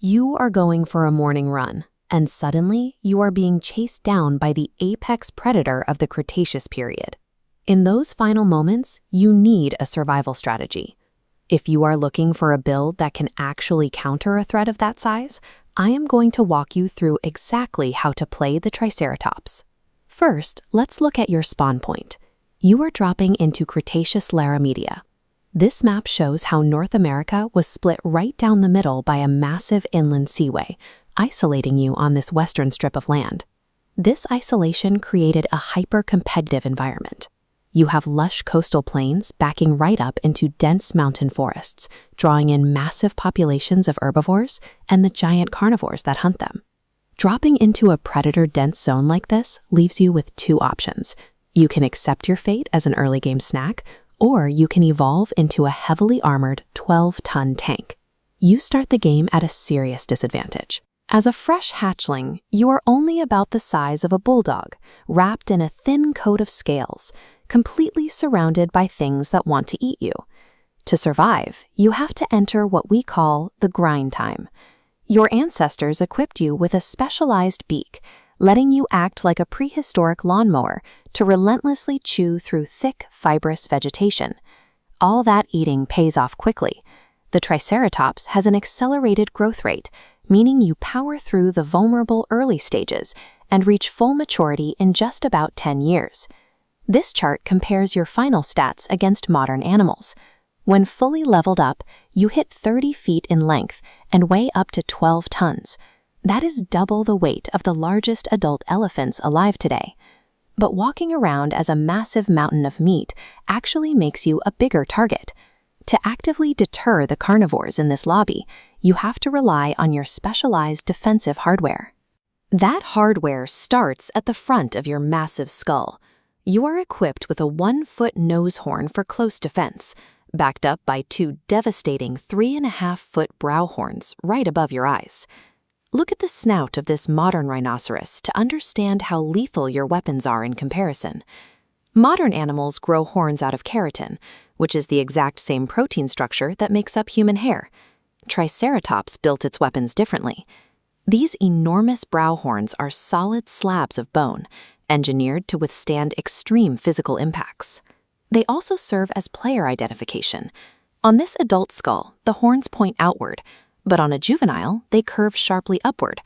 You are going for a morning run, and suddenly you are being chased down by the apex predator of the Cretaceous period. In those final moments, you need a survival strategy. If you are looking for a build that can actually counter a threat of that size, I am going to walk you through exactly how to play the Triceratops. First, let's look at your spawn point. You are dropping into Cretaceous Laramedia. This map shows how North America was split right down the middle by a massive inland seaway, isolating you on this western strip of land. This isolation created a hyper-competitive environment. You have lush coastal plains backing right up into dense mountain forests, drawing in massive populations of herbivores and the giant carnivores that hunt them. Dropping into a predator-dense zone like this leaves you with two options. You can accept your fate as an early-game snack, or you can evolve into a heavily armored 12-ton tank. You start the game at a serious disadvantage. As a fresh hatchling, you are only about the size of a bulldog, wrapped in a thin coat of scales, completely surrounded by things that want to eat you. To survive, you have to enter what we call the grind time. Your ancestors equipped you with a specialized beak, letting you act like a prehistoric lawnmower to relentlessly chew through thick, fibrous vegetation. All that eating pays off quickly. The Triceratops has an accelerated growth rate, meaning you power through the vulnerable early stages and reach full maturity in just about 10 years. This chart compares your final stats against modern animals. When fully leveled up, you hit 30 feet in length and weigh up to 12 tons. That is double the weight of the largest adult elephants alive today. But walking around as a massive mountain of meat actually makes you a bigger target. To actively deter the carnivores in this lobby, you have to rely on your specialized defensive hardware. That hardware starts at the front of your massive skull. You are equipped with a 1-foot nose horn for close defense, backed up by two devastating 3.5-foot brow horns right above your eyes. Look at the snout of this modern rhinoceros to understand how lethal your weapons are in comparison. Modern animals grow horns out of keratin, which is the exact same protein structure that makes up human hair. Triceratops built its weapons differently. These enormous brow horns are solid slabs of bone, engineered to withstand extreme physical impacts. They also serve as player identification. On this adult skull, the horns point outward, but on a juvenile, they curve sharply upward.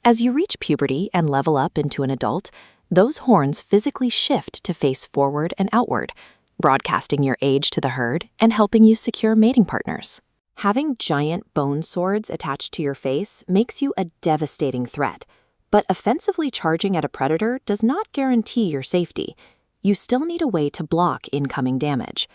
As you reach puberty and level up into an adult, those horns physically shift to face forward and outward, broadcasting your age to the herd and helping you secure mating partners. Having giant bone swords attached to your face makes you a devastating threat, but offensively charging at a predator does not guarantee your safety. You still need a way to block incoming damage.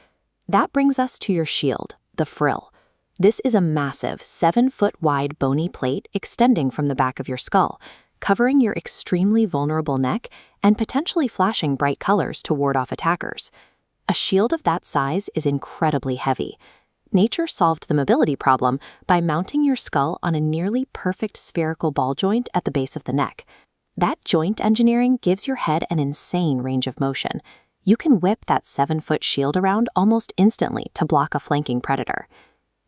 That brings us to your shield, the frill. This is a massive 7-foot-wide bony plate extending from the back of your skull, covering your extremely vulnerable neck and potentially flashing bright colors to ward off attackers. A shield of that size is incredibly heavy. Nature solved the mobility problem by mounting your skull on a nearly perfect spherical ball joint at the base of the neck. That joint engineering gives your head an insane range of motion. You can whip that 7-foot shield around almost instantly to block a flanking predator.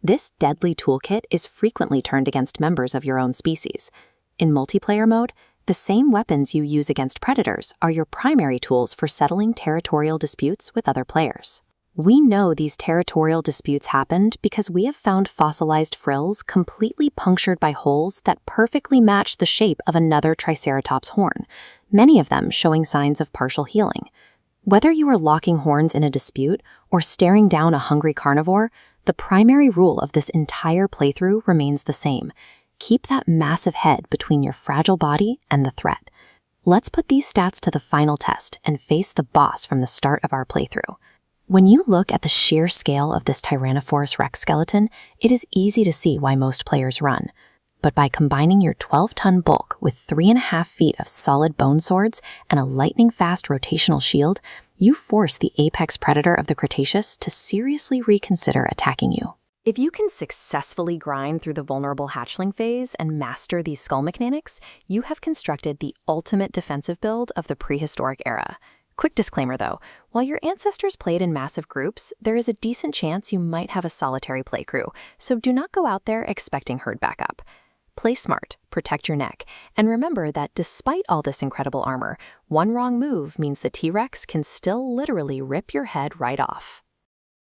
This deadly toolkit is frequently turned against members of your own species. In multiplayer mode, the same weapons you use against predators are your primary tools for settling territorial disputes with other players. We know these territorial disputes happened because we have found fossilized frills completely punctured by holes that perfectly match the shape of another Triceratops horn, many of them showing signs of partial healing. Whether you are locking horns in a dispute or staring down a hungry carnivore, the primary rule of this entire playthrough remains the same. Keep that massive head between your fragile body and the threat. Let's put these stats to the final test and face the boss from the start of our playthrough. When you look at the sheer scale of this Tyrannosaurus Rex skeleton, it is easy to see why most players run. But by combining your 12-ton bulk with 3.5 feet of solid bone swords and a lightning-fast rotational shield, you force the apex predator of the Cretaceous to seriously reconsider attacking you. If you can successfully grind through the vulnerable hatchling phase and master these skull mechanics, you have constructed the ultimate defensive build of the prehistoric era. Quick disclaimer though, while your ancestors played in massive groups, there is a decent chance you might have a solitary play crew, so do not go out there expecting herd backup. Play smart, protect your neck, and remember that despite all this incredible armor, one wrong move means the T-Rex can still literally rip your head right off.